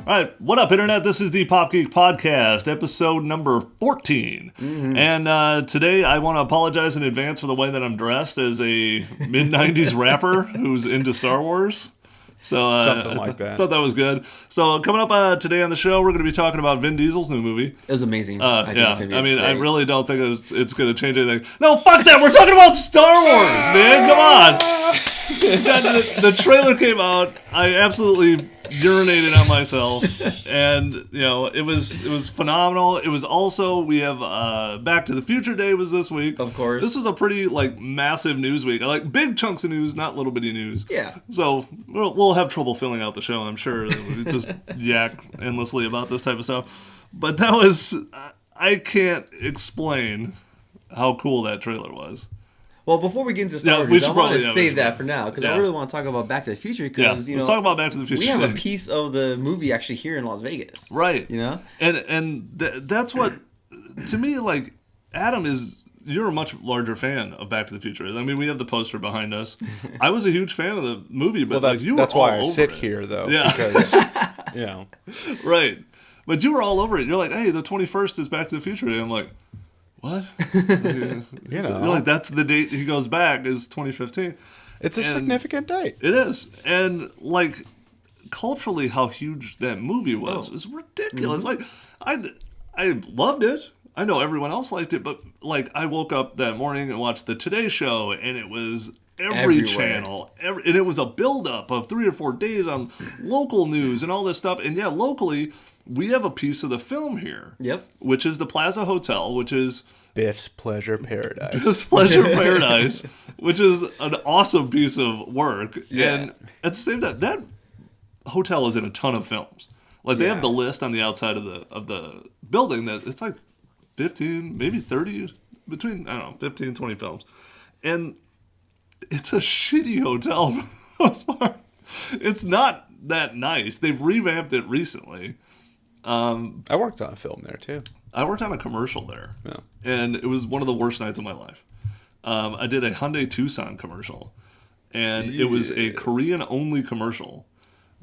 right, what up, Internet? This is the Pop Geek Podcast, episode number 14. Mm-hmm. And today I want to apologize in advance for the way that I'm dressed as a mid-90s rapper who's into Star Wars. So something like that. Thought that was good. So coming up today on the show, we're going to be talking about Vin Diesel's new movie. It was amazing. I really don't think it's going to change anything. No, fuck that. We're talking about Star Wars, man. Come on. The trailer came out. I absolutely urinated on myself, and it was phenomenal. It was also, we have Back to the Future Day was this week. Of course. This was a pretty massive news week. I like big chunks of news, not little bitty news. Yeah. So we'll have trouble filling out the show, I'm sure. We just yak endlessly about this type of stuff. But that was, I can't explain how cool that trailer was. Well, before we get into Star Wars, I want to save that for now because I really want to talk about Back to the Future because let's talk about Back to the Future. We have a piece of the movie actually here in Las Vegas, right? And that's what, to me, Adam you're a much larger fan of Back to the Future. I mean, we have the poster behind us. I was a huge fan of the movie, but that's why I sit here though. Yeah, because right. But you were all over it. You're like, hey, the 21st is Back to the Future, and I'm like, what? That's the date he goes back is 2015. It's a significant date. It is. And culturally how huge that movie was is ridiculous. Mm-hmm. I loved it. I know everyone else liked it, but I woke up that morning and watched the Today Show, and it was every channel. And it was a buildup of 3 or 4 days on local news and all this stuff. And locally, we have a piece of the film here. Yep. Which is the Plaza Hotel, which is Biff's Pleasure Paradise. Biff's Pleasure Paradise, which is an awesome piece of work. Yeah. And at the same time, that hotel is in a ton of films. They have the list on the outside of the building that it's 15, maybe 30, between, 15, 20 films. And it's a shitty hotel for the most part. It's not that nice. They've revamped it recently. I worked on a film there too. I worked on a commercial there. Yeah. And it was one of the worst nights of my life. I did a Hyundai Tucson commercial. And it was a Korean-only commercial.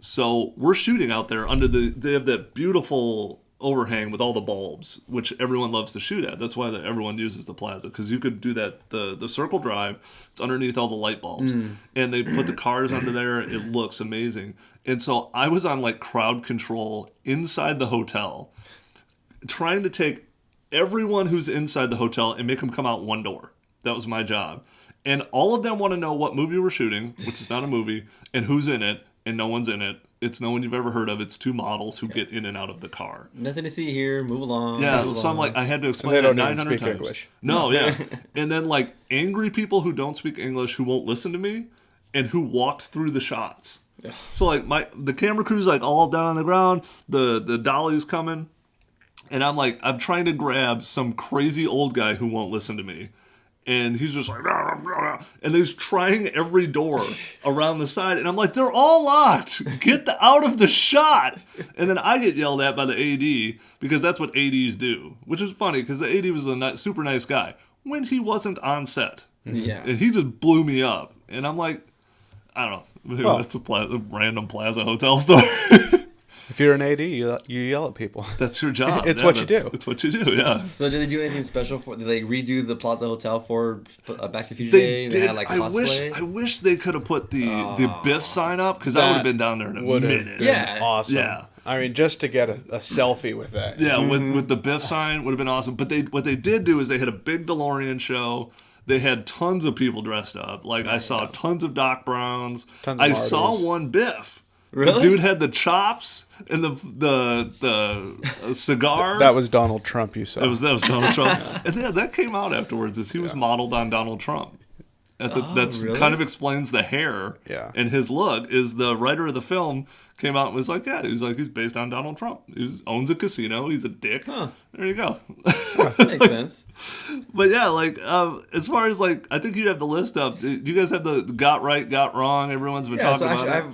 So we're shooting out there under they have that beautiful overhang with all the bulbs, which everyone loves to shoot at. That's why everyone uses the plaza, because you could do that. The Circle Drive, it's underneath all the light bulbs. And they put the cars under there. It looks amazing. And so I was on crowd control inside the hotel, trying to take everyone who's inside the hotel and make them come out one door. That was my job. And all of them want to know what movie we're shooting, which is not a movie, and who's in it, and no one's in it. It's no one you've ever heard of. It's 2 models who get in and out of the car. Nothing to see here. Move along. Yeah, move so along. I had to explain they that don't 900 even speak times. English. No, yeah. And then angry people who don't speak English who won't listen to me and who walked through the shots. So the camera crew's all down on the ground, the dolly's coming, and I'm trying to grab some crazy old guy who won't listen to me. And he's just and he's trying every door around the side. And I'm like, they're all locked. Get out of the shot. And then I get yelled at by the AD because that's what ADs do, which is funny because the AD was a super nice guy when he wasn't on set. Yeah. And he just blew me up. And I'm like, I don't know. That's a random Plaza Hotel story. If you're an AD, you yell at people. That's your job. It's what you do. It's what you do, yeah. So did they do anything special for? Did they redo the Plaza Hotel for Back to the Future Day? They had cosplay? I wish they could have put the Biff sign up because I would have been down there in a minute. Yeah. Awesome. Yeah. I mean, just to get a selfie with that. Yeah, with the Biff sign would have been awesome. But what they did do is they had a big DeLorean show. They had tons of people dressed up. Nice. I saw tons of Doc Browns. I saw one Biff. Really? The dude had the chops and the cigar. That was Donald Trump, you saw. That was Donald Trump. And that came out afterwards as he was modeled on Donald Trump. That's really? kind of explains the hair and his look. Is the writer of the film came out and was like, he's based on Donald Trump. He owns a casino. He's a dick. Huh. There you go. Makes sense. But as far as I think you have the list up. You guys have the got right, got wrong. Everyone's been talking about it.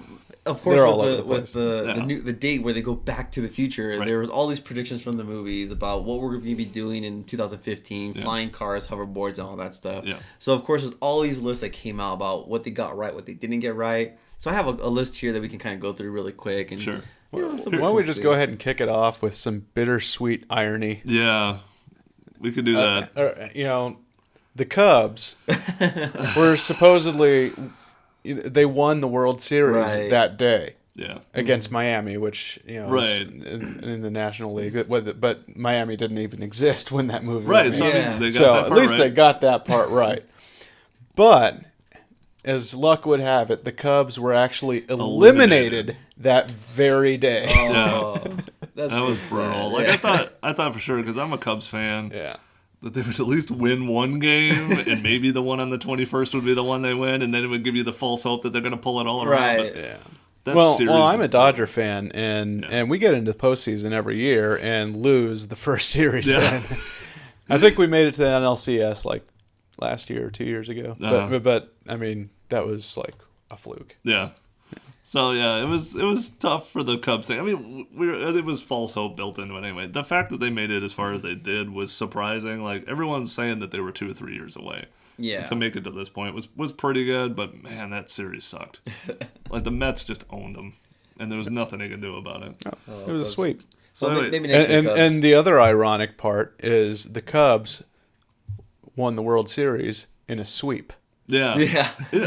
of course, with the date where they go back to the future, there was all these predictions from the movies about what we're going to be doing in 2015, flying cars, hoverboards, and all that stuff. Yeah. So, of course, there's all these lists that came out about what they got right, what they didn't get right. So I have a list here that we can kind of go through really quick. And, sure. Why don't we just go ahead and kick it off with some bittersweet irony? Yeah. We could do that. The Cubs were supposedly... They won the World Series that day against Miami, which, is in the National League. But Miami didn't even exist when that movie was made. So at least they got that part right. But, as luck would have it, the Cubs were actually eliminated that very day. Oh, that was brutal. Like, I thought for sure, because I'm a Cubs fan. Yeah. That they would at least win one game, and maybe the one on the 21st would be the one they win, and then it would give you the false hope that they're going to pull it all around. Right. But well, I'm a Dodger fan, and we get into the postseason every year and lose the first series. Yeah. I think we made it to the NLCS like last year or 2 years ago, but I mean that was like a fluke. Yeah. So it was tough for the Cubs thing. I mean, it was false hope built into it anyway. The fact that they made it as far as they did was surprising. Like, everyone's saying that they were 2 or 3 years away. Yeah. To make it to this point was pretty good, but man, that series sucked. Like, the Mets just owned them, and there was nothing they could do about it. It was a sweep. So anyway, maybe next year, Cubs. And the other ironic part is the Cubs won the World Series in a sweep. Yeah.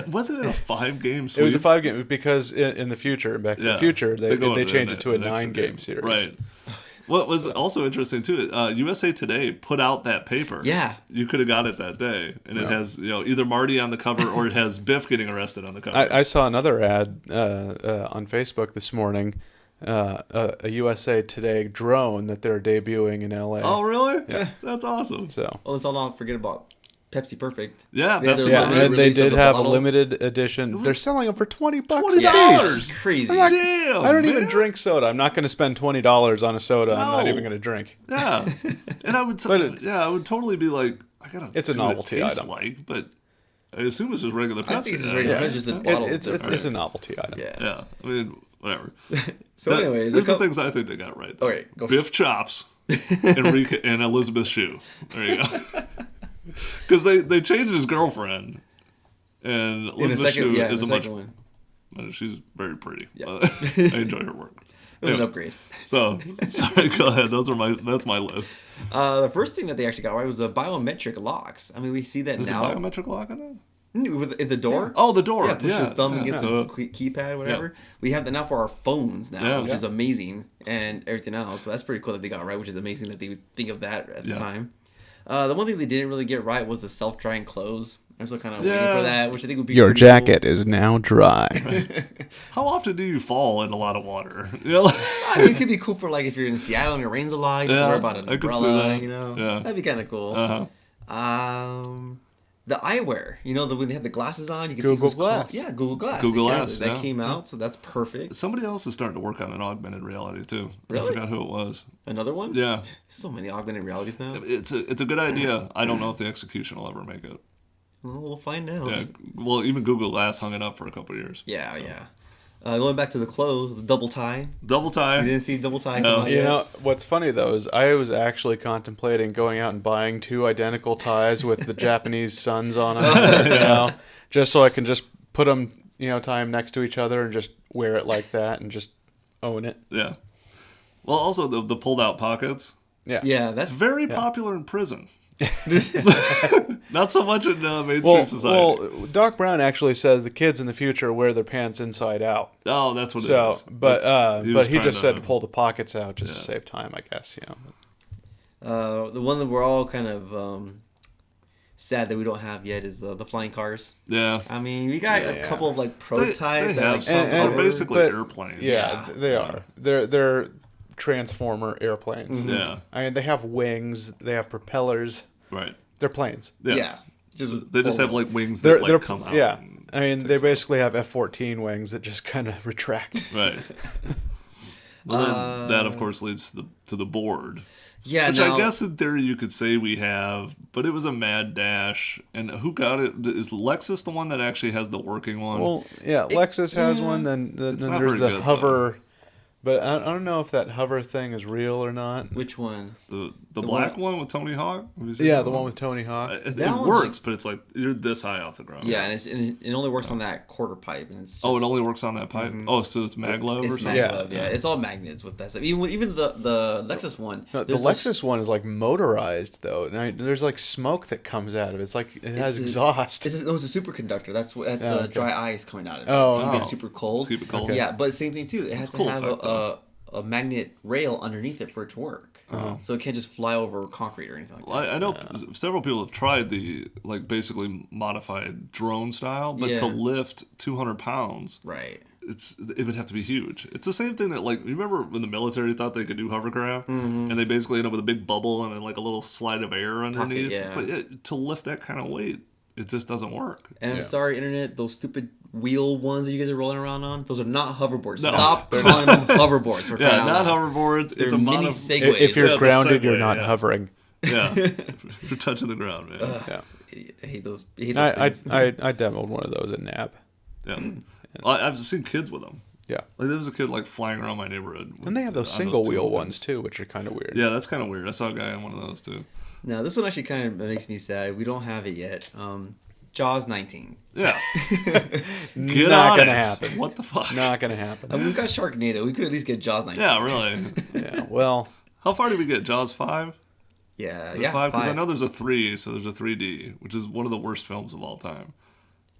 Wasn't it a 5-game sweep? It was a 5-game because in the future, Back to the Future, they changed it to a 9-game series. Right. What was also interesting too, USA Today put out that paper. Yeah. You could have got it that day, and it has either Marty on the cover or it has Biff getting arrested on the cover. I saw another ad on Facebook this morning. A USA Today drone that they're debuting in LA. Oh, really? Yeah. That's awesome. So. Well, let's all not forget about Pepsi Perfect. Yeah, and they did have a limited edition. They're selling them for $20 $20. a piece. Crazy. Damn, I don't even drink soda. I'm not going to spend $20 on a soda. No. I'm not even going to drink. Yeah, and I would I would totally be like, I gotta. It's a novelty item. But I assume it's just regular Pepsi. I think it's just regular Pepsi. Just the bottle. It's a novelty item. Yeah. I mean, whatever. So, anyways, here's the things I think they got right. Okay, go Biff chops, and Elizabeth Shue. There you go. Because they changed his girlfriend, and Elizabeth Shue is a much. She's very pretty. Yeah. I enjoy her work. It was an upgrade. So, sorry, go ahead. That's my list. The first thing that they actually got right was the biometric locks. I mean, we see that now. There's a biometric lock in it? In the door? Yeah. Oh, the door. Yeah, push your thumb against the keypad, whatever. Yeah. We have that now for our phones now, which is amazing, and everything else. So that's pretty cool that they got right, which is amazing that they would think of that at the time. The one thing they didn't really get right was the self-drying clothes. I'm still kind of waiting for that, which I think would be your jacket cool. is now dry. How often do you fall in a lot of water? I mean, it could be cool for like if you're in Seattle and it rains a lot, you don't have to worry about an umbrella. That'd be kind of cool. The eyewear, when they have the glasses on, you can Google see Glass. Google Glass. Google Glass. That came out, so that's perfect. Somebody else is starting to work on an augmented reality too. Really? I forgot who it was. Another one? Yeah. There's so many augmented realities now. It's a good idea. I don't know if the execution will ever make it. Well, we'll find out. Yeah. Well, even Google Glass hung it up for a couple of years. Yeah. Going back to the clothes, the double tie. Double tie. You didn't see double tie come out yet? You know, what's funny, though, is I was actually contemplating going out and buying 2 identical ties with the Japanese suns on them, just so I can just put them, tie them next to each other and just wear it like that and just own it. Yeah. Well, also the pulled-out pockets. Yeah, that's very popular in prison. Not so much in mainstream society. Well, Doc Brown actually says the kids in the future wear their pants inside out. Oh, that's what it is. But he just said to pull the pockets out just to save time, I guess. The one that we're all kind of sad that we don't have yet is the flying cars. Yeah. I mean, we got a couple of like prototypes. They're basically airplanes. Yeah, they are. They're Transformer airplanes. Mm-hmm. Yeah. I mean, they have wings. They have propellers. Right. They're planes. Yeah. They just have like wings that come out. Yeah. I mean, they basically have F14 wings that just kind of retract. Right. Well, then that, of course, leads to the board. Yeah, which I guess in theory you could say we have, but it was a mad dash. And who got it? Is Lexus the one that actually has the working one? Well, yeah, Lexus has one. Then there's the hover. But I don't know if that hover thing is real or not. Which one? The black one with Tony Hawk? Yeah, the one with Tony Hawk. It works, but it's like you're this high off the ground. Yeah, and it only works on that quarter pipe. And it's just, it only works on that pipe? Mm-hmm. Oh, so it's maglev or something? Maglev, yeah. It's all magnets with that stuff. Even the Lexus one. No, the Lexus one is like motorized, though. There's like smoke that comes out of it. It's like it has exhaust. It's a superconductor. That's dry ice coming out of it. Oh, so you get super cold. Keep it cold. Okay. Yeah, but same thing, too. It has to have a magnet rail underneath it for it to work. So it can't just fly over concrete or anything like that. Well, I know several people have tried the basically modified drone style, but to lift 200 pounds, right? It would have to be huge. It's the same thing that you remember when the military thought they could do hovercraft, and they basically end up with a big bubble and then like a little slide of air underneath. But to lift that kind of weight, it just doesn't work. And I'm sorry, internet, those stupid wheel ones that you guys are rolling around on, those are not hoverboards. No. Stop calling them hoverboards. Not hoverboards. They're it's a mini Segways. If you're grounded, you're not hovering. Yeah, you're touching the ground, man. Yeah, I hate those. I demoed one of those at NAB. Yeah, well, I've seen kids with them. Yeah, like there was a kid flying around my neighborhood. And they have those single wheel ones too, which are kind of weird. Yeah, that's kind of weird. I saw a guy on one of those too. No, this one actually kind of makes me sad. We don't have it yet. Jaws 19. Yeah. Not going to happen. What the fuck? Not going to happen. I mean, we've got Sharknado. We could at least get Jaws 19. Yeah, really. Yeah, well. How far did we get? Jaws 5? Yeah, 5? Because I know there's a 3, so there's a 3D, which is one of the worst films of all time.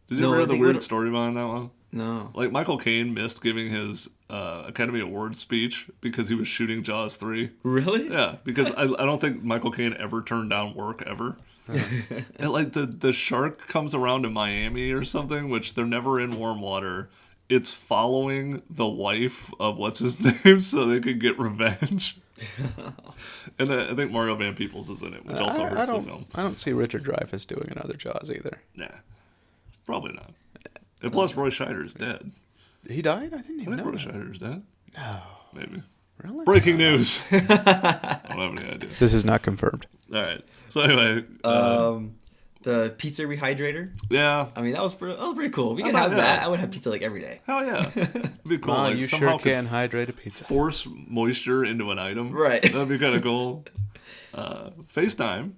Did you ever hear the weird story behind that one? No. Like, Michael Caine missed giving his Academy Award speech because he was shooting Jaws 3. Really? Yeah, because I don't think Michael Caine ever turned down work, ever. And like the shark comes around to Miami or something, which they're never in warm water. It's following the wife of what's his name so they could get revenge. And I think Mario Van Peebles is in it, which also hurts the film. I don't see Richard Dreyfuss doing another Jaws either. Nah, probably not. And plus, Roy Scheider's dead. He died? I didn't even know. Roy Scheider's dead. No. Maybe. Really? Breaking news. I don't have any idea. This is not confirmed. All right. So anyway, the pizza rehydrator. Yeah. I mean, that was pretty cool. We could have that. I would have pizza like every day. Hell yeah. It'd be cool. Like, you sure can hydrate a pizza. Force moisture into an item. Right. That'd be kind of cool. FaceTime.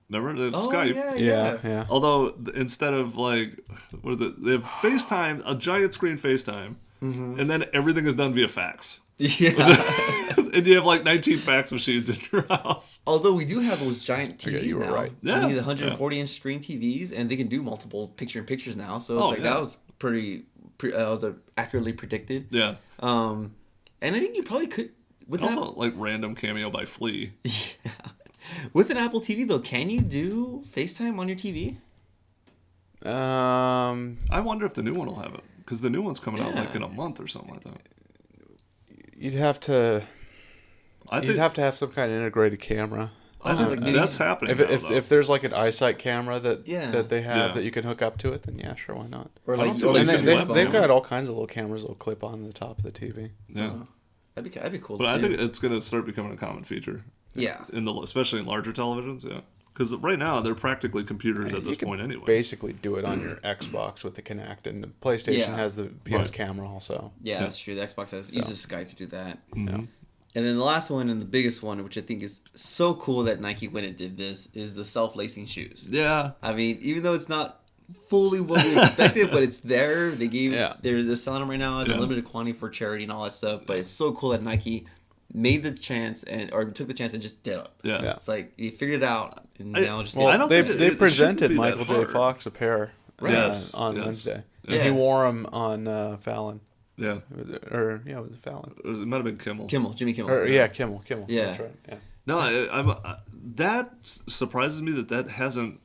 Remember? Skype. Yeah. Although instead of what is it? They have FaceTime, a giant screen FaceTime, and then everything is done via fax. Yeah. And you have 19 fax machines in your house. Although we do have those giant TVs now. Right. Yeah. We need the 140-inch screen TVs, and they can do multiple pictures now. So it's that was accurately predicted. Yeah. And I think you probably could. With also, random cameo by Flea. Yeah. With an Apple TV, though, can you do FaceTime on your TV? I wonder if the new one will have it. Because the new one's coming out in a month or something like that. You'd have to have some kind of integrated camera. I think that's happening. If there's an eyesight camera that they have that you can hook up to it, then sure, why not? Or they've got all kinds of little cameras that'll clip on the top of the TV. Yeah. That'd be cool. But I think it's going to start becoming a common feature. Yeah. Especially in larger televisions, yeah. Because right now, they're practically computers at this point anyway. Basically do it on your Xbox with the Kinect, and the PlayStation has the PS camera also. Yeah, that's true. The Xbox uses Skype to do that. Mm-hmm. And then the last one and the biggest one, which I think is so cool that Nike went and did this, is the self-lacing shoes. Yeah. I mean, even though it's not fully what we expected, but it's there. They they're selling them right now as a limited quantity for charity and all that stuff. But it's so cool that Nike made the chance took the chance and just did it. Yeah. It's like they figured it out and now just they presented Michael J. Fox a pair on Wednesday. Yeah. And he wore them on Fallon. Yeah. Or it was Fallon. It might have been Kimmel. Jimmy Kimmel. Kimmel. Yeah. That's right. Yeah. No, that surprises me that hasn't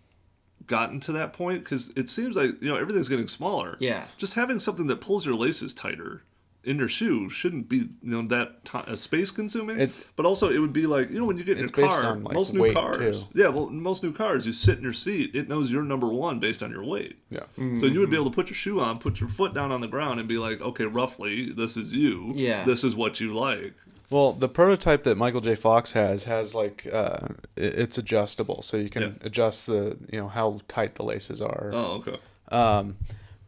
gotten to that point, because it seems like everything's getting smaller. Yeah. Just having something that pulls your laces tighter in your shoe shouldn't be that space consuming. But also it would be like when you get in your car, most new cars. Too. Yeah, well, most new cars, you sit in your seat, it knows you're number one based on your weight. Yeah. Mm-hmm. So you would be able to put your shoe on, put your foot down on the ground, and be like, okay, roughly, this is you. Yeah. This is what you like. Well, the prototype that Michael J. Fox has like it's adjustable, so you can adjust the how tight the laces are. Oh, okay.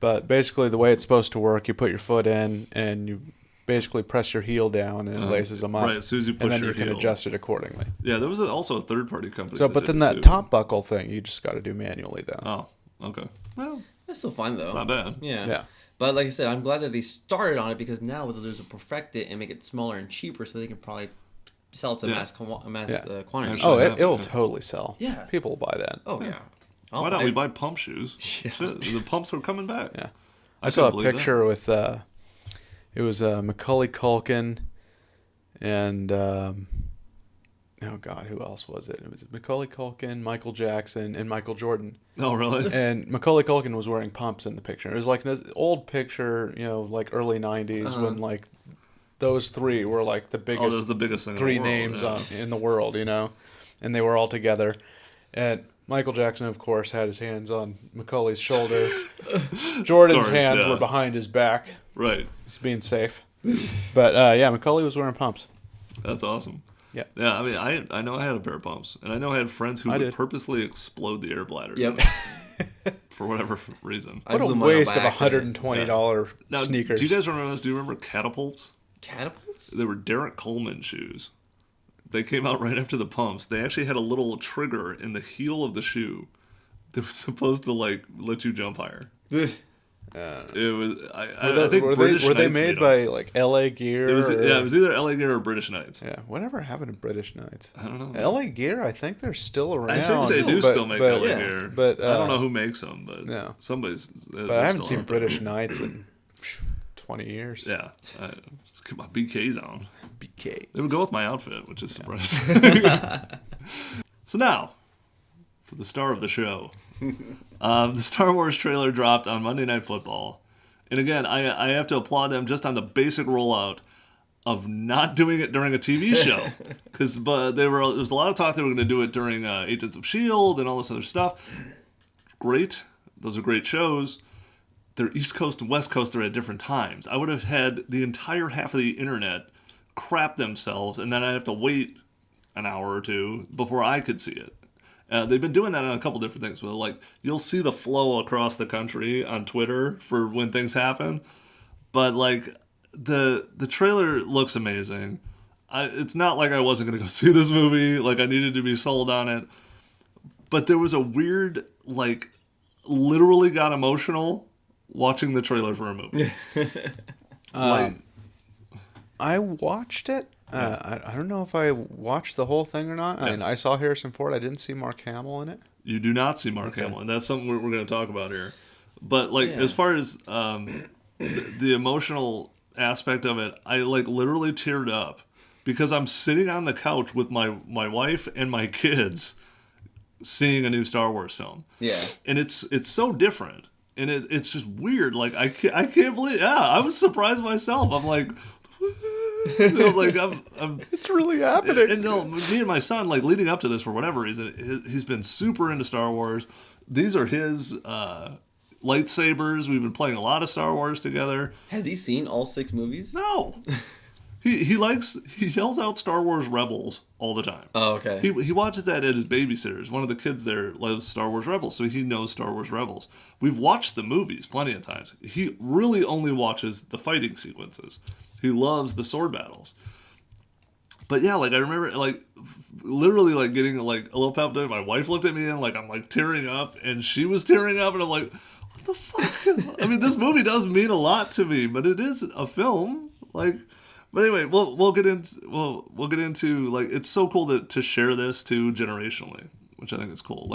But basically, the way it's supposed to work, you put your foot in and you basically press your heel down and it laces them up. Right, as soon as you push and then your you can heel. adjust it accordingly. Yeah, there was also a third-party company. So, but then that top buckle thing, you just got to do manually, though. Oh, okay. Well, that's still fun, though. It's not bad. Yeah. But like I said, I'm glad that they started on it because now what they'll do is perfect it and make it smaller and cheaper so they can probably sell it to mass quantity. Oh, it'll totally sell. Yeah. People will buy that. Oh, yeah. Why don't we buy pump shoes? Yeah. The pumps are coming back. Yeah. I saw a picture with, it was Macaulay Culkin and, oh God, who else was it? It was Macaulay Culkin, Michael Jackson, and Michael Jordan. Oh, really? And Macaulay Culkin was wearing pumps in the picture. It was like an old picture, like early 90s when like those three were like the biggest, that was the biggest thing three in the world, names in the world, and they were all together. And Michael Jackson, of course, had his hands on Macaulay's shoulder. Jordan's hands were behind his back. Right. He's being safe. But, Macaulay was wearing pumps. That's awesome. Yeah. Yeah, I mean, I know I had a pair of pumps. And I know I had friends who would purposely explode the air bladder. Yep. For whatever reason. What a waste of $120 sneakers. Do you guys remember this? Do you remember catapults? Catapults? They were Derek Coleman shoes. They came out right after the pumps. They actually had a little trigger in the heel of the shoe that was supposed to let you jump higher. It was. I think were they made by like L.A. Gear? It was either L.A. Gear or British Knights. Yeah, whatever happened to British Knights? I don't know. L.A. Gear, I think they're still around. I think they do still make L.A. Gear, but I don't know who makes them. But somebody's. But I haven't seen British Knights in 20 years. Yeah, keep my BKs on. BK. They would go with my outfit, which is surprising. So now, for the star of the show. The Star Wars trailer dropped on Monday Night Football. And again, I have to applaud them just on the basic rollout of not doing it during a TV show. Because there was a lot of talk they were going to do it during Agents of S.H.I.E.L.D. and all this other stuff. Great. Those are great shows. They're East Coast and West Coast. They're at different times. I would have had the entire half of the internet crap themselves, and then I'd have to wait an hour or two before I could see it. They've been doing that on a couple different things. Well, you'll see the flow across the country on Twitter for when things happen, but the trailer looks amazing. It's not like I wasn't going to go see this movie. I needed to be sold on it, but there was a weird literally got emotional watching the trailer for a movie. I watched it. I don't know if I watched the whole thing or not. I mean, I saw Harrison Ford. I didn't see Mark Hamill in it. You do not see Mark Hamill, and that's something we're going to talk about here. But as far as the emotional aspect of it, I literally teared up because I'm sitting on the couch with my wife and my kids seeing a new Star Wars film. Yeah, and it's so different, and it's just weird. I can't believe. Yeah, I was surprised myself. I'm like. It's really happening. And me and my son, leading up to this for whatever reason, he's been super into Star Wars. These are his lightsabers. We've been playing a lot of Star Wars together. Has he seen all 6 movies? No. He yells out Star Wars Rebels all the time. Oh, okay. He watches that at his babysitters. One of the kids there loves Star Wars Rebels, so he knows Star Wars Rebels. We've watched the movies plenty of times. He really only watches the fighting sequences. He loves the sword battles. But yeah, I remember literally getting a little palpitated. My wife looked at me and I'm tearing up, and she was tearing up, and I'm like, what the fuck? I mean, this movie does mean a lot to me, but it is a film. But anyway, we'll get into it's so cool to share this too generationally, which I think is cool.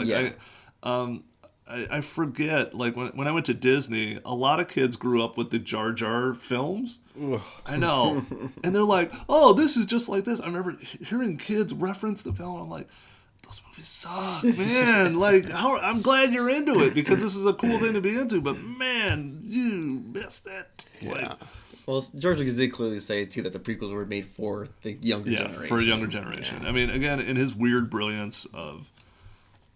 I forget, when I went to Disney, a lot of kids grew up with the Jar Jar films. Ugh. I know. And they're like, oh, this is just like this. I remember hearing kids reference the film, and I'm like, those movies suck, man. I'm glad you're into it, because this is a cool thing to be into, but man, you missed it. Yeah. Well, George Lucas did clearly say, too, that the prequels were made for the younger generation. For a younger generation. Yeah. I mean, again, in his weird brilliance of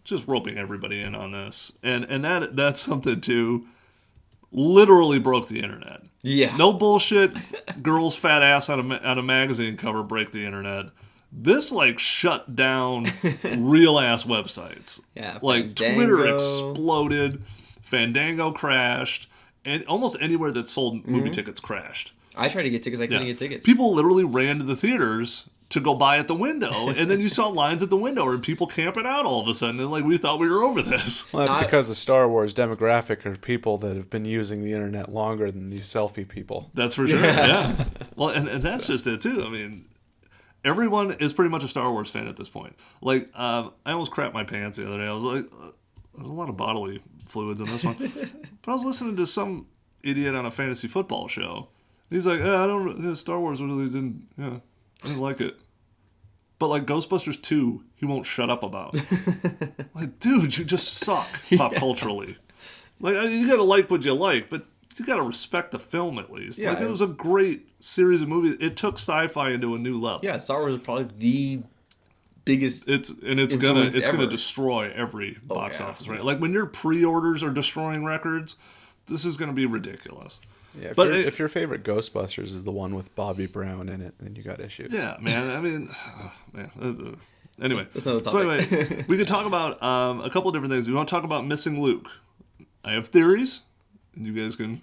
just roping everybody in on this. And that's something, too. literally broke the internet. Yeah. No bullshit. Girl's fat ass on a magazine cover break the internet. This like shut down real ass websites. Yeah. Like Fandango. Twitter exploded, Fandango crashed, and almost anywhere that sold movie tickets crashed. I tried to get tickets. I couldn't get tickets. People literally ran to the theaters to go buy at the window, and then you saw lines at the window and people camping out all of a sudden, and like we thought we were over this. Well, that's because the Star Wars demographic are people that have been using the internet longer than these selfie people. That's for sure. Yeah. Well, and that's just it too. I mean, everyone is pretty much a Star Wars fan at this point. Like, I almost crapped my pants the other day. I was like, there's a lot of bodily fluids in this one, but I was listening to some idiot on a fantasy football show. He's like, Star Wars really didn't. Yeah, I didn't like it. But like Ghostbusters 2, he won't shut up about. Like, dude, you just suck pop culturally. Like, you gotta like what you like, but you gotta respect the film at least. Yeah, like, it was a great series of movies. It took sci-fi into a new level. Yeah, Star Wars is probably the biggest. It's gonna destroy every box office, right? Like when your pre-orders are destroying records, this is gonna be ridiculous. Yeah, if your favorite Ghostbusters is the one with Bobby Brown in it, then you got issues. Yeah, man. I mean, anyway. We could talk about a couple of different things. We want to talk about missing Luke. I have theories, and you guys can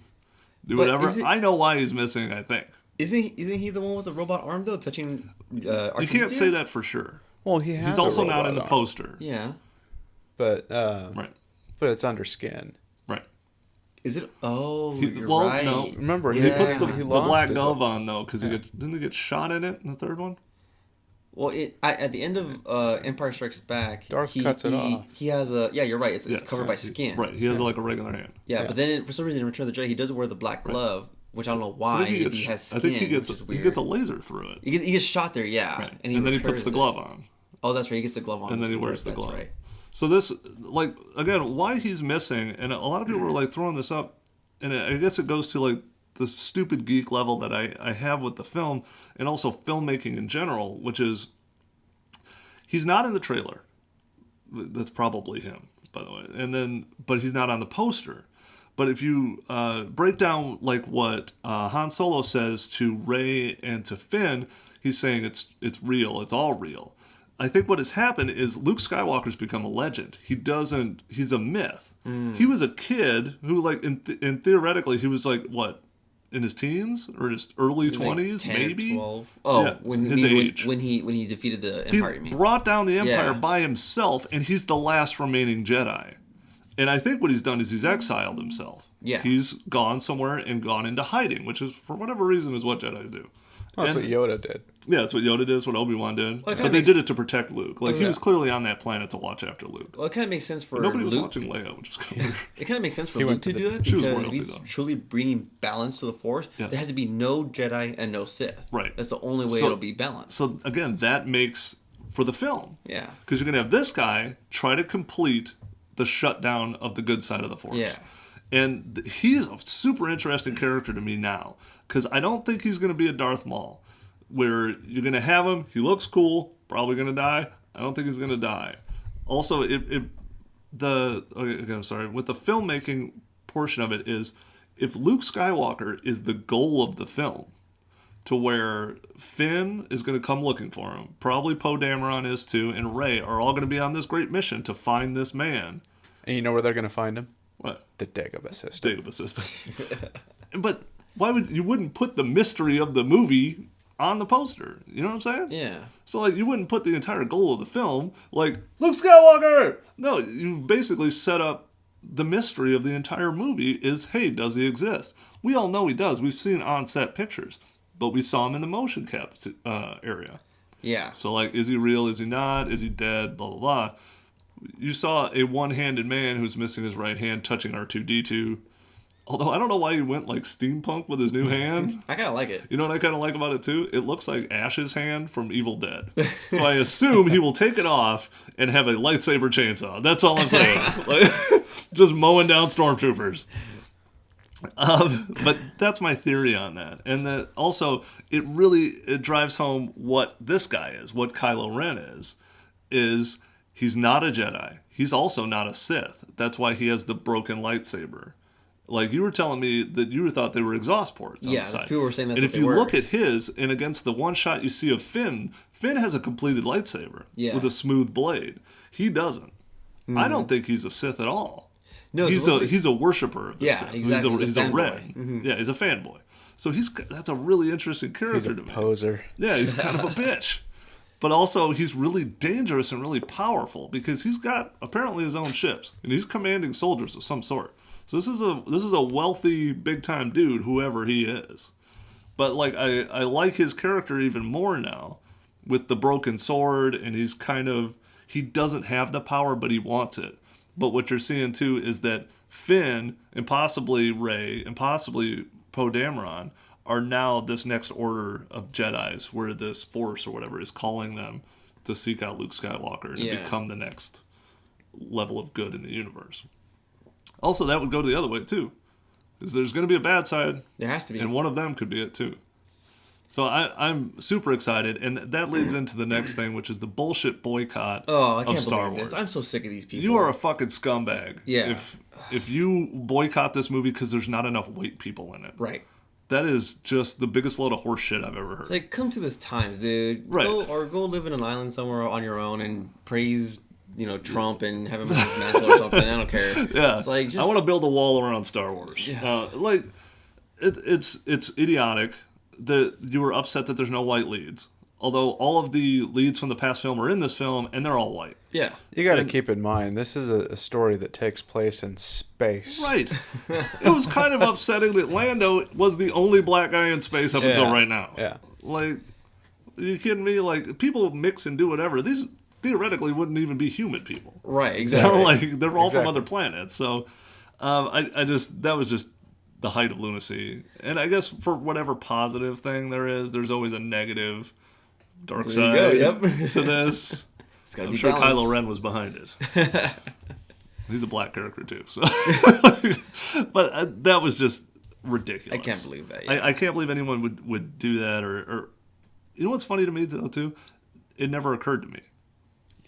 do whatever. I know why he's missing, I think. Isn't he the one with the robot arm, though, touching You can't say that for sure. Well, he's also not in the poster. Yeah. But, right. But it's under skin. Right. Is it? Oh, you're right. No. Remember, he puts the black glove on, though, because didn't he get shot in it in the third one? Well, at the end of Empire Strikes Back, Darth cuts it off. He has a you're right. It's covered by skin. Right. He has like a regular hand. Yeah, but then for some reason in Return of the Jedi, he does wear the black glove, which I don't know why. So if he has skin, I think he gets a laser through it. He gets shot there, yeah, right. and then he puts the glove on. Oh, that's right. He gets the glove on, and then he wears the glove. That's right. So this, like, again, why he's missing, and a lot of people were like throwing this up, and I guess it goes to like the stupid geek level that I have with the film, and also filmmaking in general, which is he's not in the trailer. That's probably him, by the way. But he's not on the poster. But if you break down like what Han Solo says to Rey and to Finn, he's saying it's real. It's all real. I think what has happened is Luke Skywalker's become a legend. He's a myth. He was a kid who, like, in theoretically, he was like, what, in his teens or his early 20s, like maybe? 12. Oh, yeah, his age. When he defeated the Empire, he brought down the Empire by himself, and he's the last remaining Jedi. And I think what he's done is he's exiled himself. Yeah. He's gone somewhere and gone into hiding, which is, for whatever reason, is what Jedis do. Oh, that's what Yoda did. Yeah, that's what Yoda did. That's what Obi-Wan did. Well, but they did it to protect Luke. Like, he was clearly on that planet to watch after Luke. Well, it kind of makes sense for but nobody Luke. was watching Leia, which is kind of weird. It kind of makes sense for Luke to do that because if he's truly bringing balance to the Force, there has to be no Jedi and no Sith. Right. That's the only way it'll be balanced. So, again, that makes for the film. Yeah. Because you're going to have this guy try to complete the shutdown of the good side of the Force. Yeah. And he's a super interesting character to me now because I don't think he's going to be a Darth Maul, where you're going to have him, he looks cool, probably going to die. I don't think he's going to die. Also, with the filmmaking portion of it is, if Luke Skywalker is the goal of the film, to where Finn is going to come looking for him, probably Poe Dameron is too, and Rey are all going to be on this great mission to find this man. And you know where they're going to find him? What? The Dagobah system. Dagobah system. But you wouldn't put the mystery of the movie on the poster? You know what I'm saying? Yeah. So, like, you wouldn't put the entire goal of the film, like, Luke Skywalker! No, you've basically set up the mystery of the entire movie is, hey, does he exist? We all know he does. We've seen on-set pictures, but we saw him in the motion cap area. Yeah. So, like, is he real? Is he not? Is he dead? Blah, blah, blah. You saw a one-handed man who's missing his right hand touching R2-D2. Although I don't know why he went like steampunk with his new hand. I kind of like it. You know what I kind of like about it too? It looks like Ash's hand from Evil Dead. So I assume he will take it off and have a lightsaber chainsaw. That's all I'm saying. Like, just mowing down stormtroopers. But that's my theory on that. And that also, it drives home what this guy is, what Kylo Ren is he's not a Jedi. He's also not a Sith. That's why he has the broken lightsaber. Like, you were telling me that you thought they were exhaust ports on the side. People were saying that's and what if you look at his, and against the one shot you see of Finn has a completed lightsaber with a smooth blade. He doesn't. I don't think he's a Sith at all. No, he's a worshiper of the Sith. Exactly. He's a Red. Yeah, he's a fanboy. So that's a really interesting character to me. He's a poser. Yeah, he's kind of a bitch. But also, he's really dangerous and really powerful because he's got apparently his own ships and he's commanding soldiers of some sort. So this is a wealthy, big time dude, whoever he is. But like I like his character even more now with the broken sword, and he doesn't have the power, but he wants it. But what you're seeing too is that Finn and possibly Rey and possibly Poe Dameron are now this next order of Jedis where this Force or whatever is calling them to seek out Luke Skywalker and become the next level of good in the universe. Also, that would go the other way too, because there's going to be a bad side. There has to be. And one of them could be it too. So I'm super excited, and that leads into the next thing, which is the bullshit boycott of Star Wars. This. I'm so sick of these people. You are a fucking scumbag. Yeah. If you boycott this movie because there's not enough white people in it. Right. That is just the biggest load of horse shit I've ever heard. It's like, come to this Times, dude. Right. Go live in an island somewhere on your own and praise, Trump and have him in his mantle or something. I don't care. Yeah. It's like, I want to build a wall around Star Wars. Yeah. It's idiotic that you were upset that there's no white leads. Although all of the leads from the past film are in this film, and they're all white. Yeah. You got to keep in mind, this is a story that takes place in space. Right. It was kind of upsetting that Lando was the only black guy in space up until right now. Yeah. Like, are you kidding me? Like, people mix and do whatever. These theoretically wouldn't even be human people. Right, exactly. They're all from other planets. So, that was just the height of lunacy. And I guess for whatever positive thing there's always a negative dark side to this. I'm sure balanced. Kylo Ren was behind it. He's a black character too. So, but that was just ridiculous. I can't believe that. I can't believe anyone would do that. Or you know what's funny to me though too? It never occurred to me.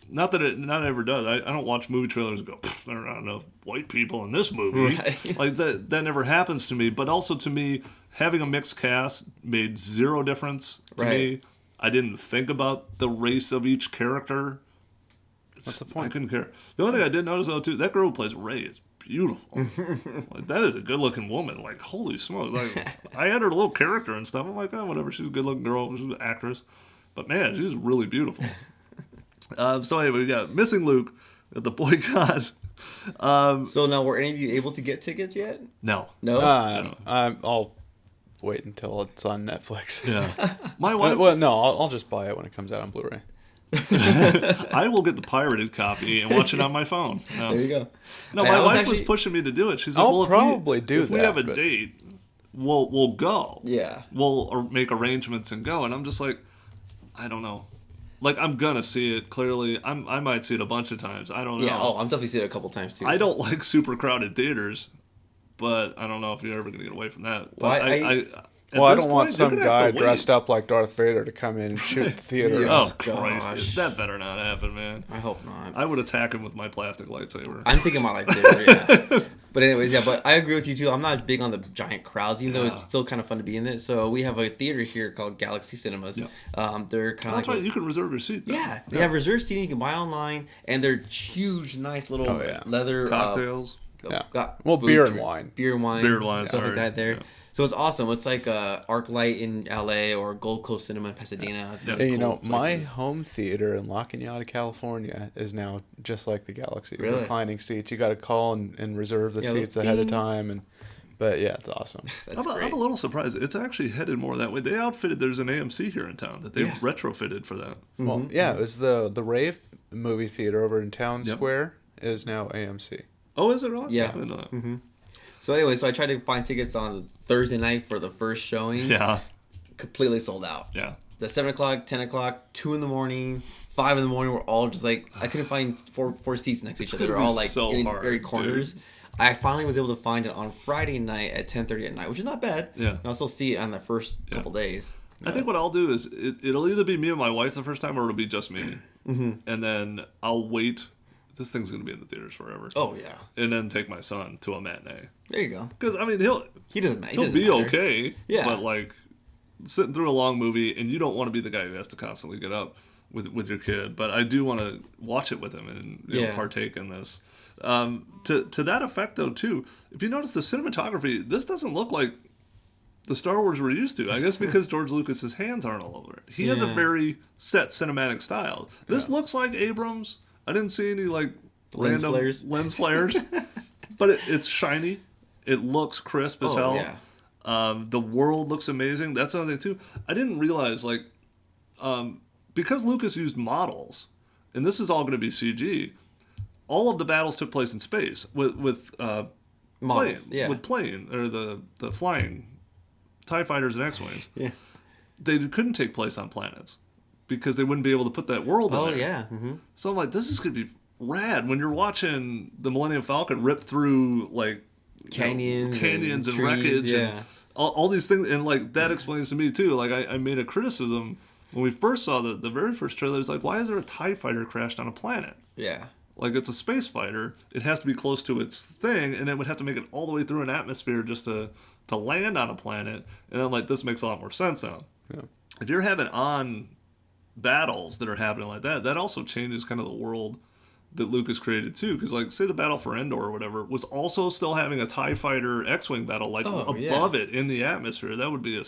Not that it ever does. I don't watch movie trailers and go, there are not enough white people in this movie. Right. Like that never happens to me. But also to me, having a mixed cast made zero difference to me. I didn't think about the race of each character. What's the point? I couldn't care. The only thing I did notice though too, that girl who plays Rey is beautiful. Like, that is a good looking woman. Like, holy smokes! Like, I had her little character and stuff. I'm like, oh, whatever. She's a good looking girl. She's an actress. But man, she's really beautiful. So anyway, we got Missing Luke at the boycott. So now, were any of you able to get tickets yet? No. I'll wait until it's on Netflix. Yeah. My wife. Well, no, I'll just buy it when it comes out on Blu-ray. I will get the pirated copy and watch it on my phone. There you go. No, my wife was pushing me to do it. She's like, I'll probably do that. If we have a date, we'll go. Yeah. We'll make arrangements and go. And I'm just like, I don't know. Like, I'm gonna see it, clearly. I might see it a bunch of times. I don't know. Yeah, I'm definitely seeing it a couple times, too. I don't like super crowded theaters, but I don't know if you're ever gonna get away from that. But I don't want some guy dressed up like Darth Vader to come in and shoot the theater. Oh, Christ. That better not happen, man. I hope not. I would attack him with my plastic lightsaber. I'm taking my lightsaber, yeah. But anyways, but I agree with you, too. I'm not big on the giant crowds, even though it's still kind of fun to be in it. So we have a theater here called Galaxy Cinemas. Yeah. They're kind of that's right. You can reserve your seat, though. Yeah. They have reserved seating you can buy online, and they're huge, nice little leather... cocktails. Beer and wine. Beer and wine. Stuff like that there. Yeah. So it's awesome. It's like ArcLight in LA or Gold Coast Cinema in Pasadena. Yeah. And my home theater in La Cañada, California is now just like the Galaxy. Really? Reclining seats. You got to call and reserve the seats ahead of time. But yeah, it's awesome. I'm a little surprised. It's actually headed more that way. They outfitted, there's an AMC here in town that they retrofitted for that. Mm-hmm. Well, yeah, it was the Rave movie theater over in Town Square is now AMC. Oh, is it really? Yeah. Mm-hmm. So anyway, I tried to find tickets on Thursday night for the first showing. Yeah. Completely sold out. Yeah. The 7 o'clock, 10 o'clock, 2 in the morning, 5 in the morning were all just like, I couldn't find four seats next to each other. They were all like in very corners. Dude. I finally was able to find it on Friday night at 10:30 at night, which is not bad. Yeah. And I'll still see it on the first couple days. I think what I'll do is it'll either be me and my wife the first time or it'll be just me. Mm-hmm. And then I'll wait this thing's going to be in the theaters forever. Oh, yeah. And then take my son to a matinee. There you go. Because, I mean, he'll be matter. okay. Yeah. But, like, sitting through a long movie, and you don't want to be the guy who has to constantly get up with your kid. But I do want to watch it with him and you know, partake in this. To that effect, though, too, if you notice the cinematography, this doesn't look like the Star Wars we're used to. I guess because George Lucas's hands aren't all over it. He has a very set cinematic style. This looks like Abrams. I didn't see any like lens flares, but it's shiny. It looks crisp as hell. Yeah. The world looks amazing. That's another thing too. I didn't realize like because Lucas used models, and this is all going to be CG. All of the battles took place in space with models, plane or the flying TIE fighters and X-wings. Yeah. They couldn't take place on planets because they wouldn't be able to put that world in there. Oh, yeah. Mm-hmm. So I'm like, this is going to be rad when you're watching the Millennium Falcon rip through, like, canyons and trees, wreckage and all these things. And, like, that explains to me, too. Like, I made a criticism when we first saw the very first trailer. It's like, why is there a TIE fighter crashed on a planet? Yeah. Like, it's a space fighter. It has to be close to its thing, and it would have to make it all the way through an atmosphere just to land on a planet. And I'm like, this makes a lot more sense now. Yeah. If you're having on battles that are happening like that also changes kind of the world that Lucas created too. Because, like, say the battle for Endor or whatever was also still having a TIE fighter X-wing battle like above it in the atmosphere. That'd be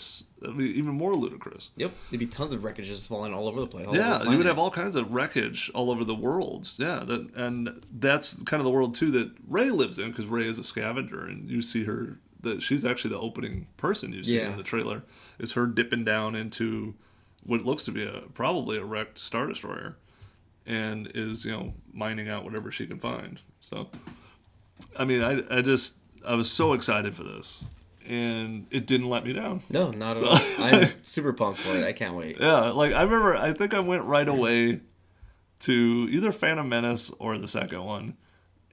even more ludicrous. Yep, there'd be tons of wreckage just falling all over the place. You would have all kinds of wreckage all over the worlds. Yeah, and that's kind of the world too that Rey lives in, because Rey is a scavenger, and you see her. She's actually the opening person you see in the trailer. Is her dipping down into what looks to be probably a wrecked Star Destroyer, and is mining out whatever she can find. So, I mean, I was so excited for this, and it didn't let me down. No, not at all. I'm super pumped for it. I can't wait. Yeah, like I think I went right away to either Phantom Menace or the second one.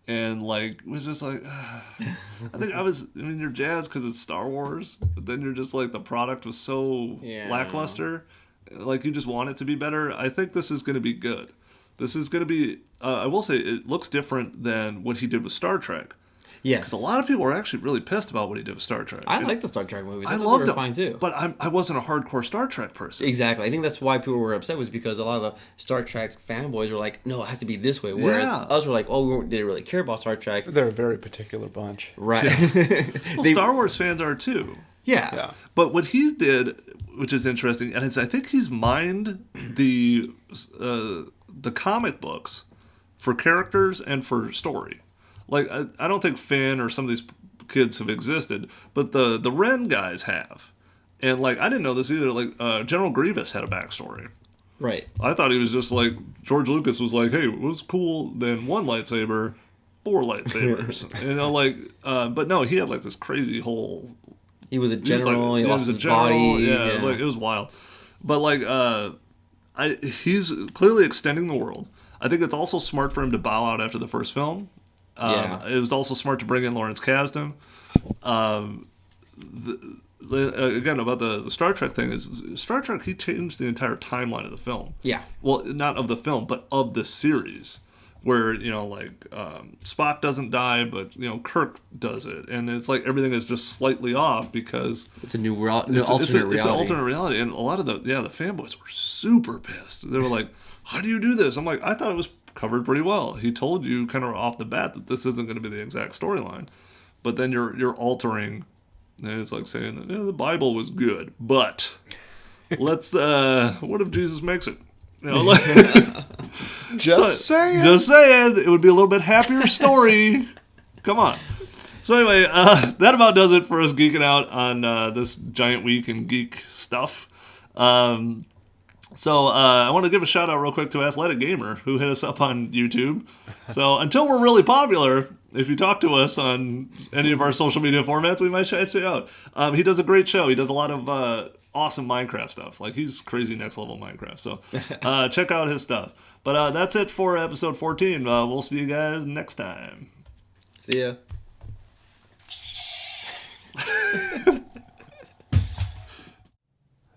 And, like, was just like, I mean, you're jazzed because it's Star Wars, but then you're just like, the product was so lackluster. Like, you just want it to be better. I think this is going to be good. This is going to be, I will say, it looks different than what he did with Star Trek. Yes. Because a lot of people were actually really pissed about what he did with Star Trek. I like the Star Trek movies. I loved them. Fine too. But I wasn't a hardcore Star Trek person. Exactly. I think that's why people were upset, was because a lot of the Star Trek fanboys were like, no, it has to be this way. Whereas us were like, oh, we didn't really care about Star Trek. They're a very particular bunch. Right. Well, Star Wars fans are too. Yeah. But what he did, which is interesting, and I think he's mined the comic books for characters and for story. Like, I don't think Finn or some of these kids have existed, but the Ren guys have. And, like, I didn't know this either. Like, General Grievous had a backstory. Right. I thought he was just like, George Lucas was like, hey, it was cool, then one lightsaber, 4 lightsabers. But no, he had, like, this crazy whole... He was a general, he lost his body. Yeah, it was wild. But, like, he's clearly extending the world. I think it's also smart for him to bow out after the first film. It was also smart to bring in Lawrence Kasdan. Again, about the Star Trek thing, is Star Trek, he changed the entire timeline of the film. Yeah. Well, not of the film, but of the series. Where, Spock doesn't die, but, Kirk does it. And it's like everything is just slightly off because... It's a new alternate reality. It's an alternate reality. And a lot of the fanboys were super pissed. They were like, how do you do this? I'm like, I thought it was covered pretty well. He told you kind of off the bat that this isn't going to be the exact storyline. But then you're altering... And it's like saying that the Bible was good, but let's... what if Jesus makes it? Just saying. It would be a little bit happier story. Come on. So anyway, that about does it for us geeking out on this giant week in geek stuff. So I want to give a shout out real quick to Athletic Gamer, who hit us up on YouTube. So until we're really popular, if you talk to us on any of our social media formats, we might shout you out. He does a great show. He does a lot of awesome Minecraft stuff. Like, he's crazy next level Minecraft. So check out his stuff. But that's it for episode 14. We'll see you guys next time. See ya.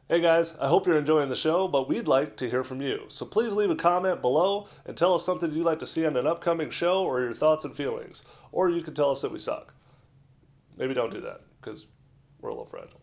Hey guys, I hope you're enjoying the show, but we'd like to hear from you. So please leave a comment below and tell us something you'd like to see on an upcoming show or your thoughts and feelings. Or you can tell us that we suck. Maybe don't do that, because we're a little fragile.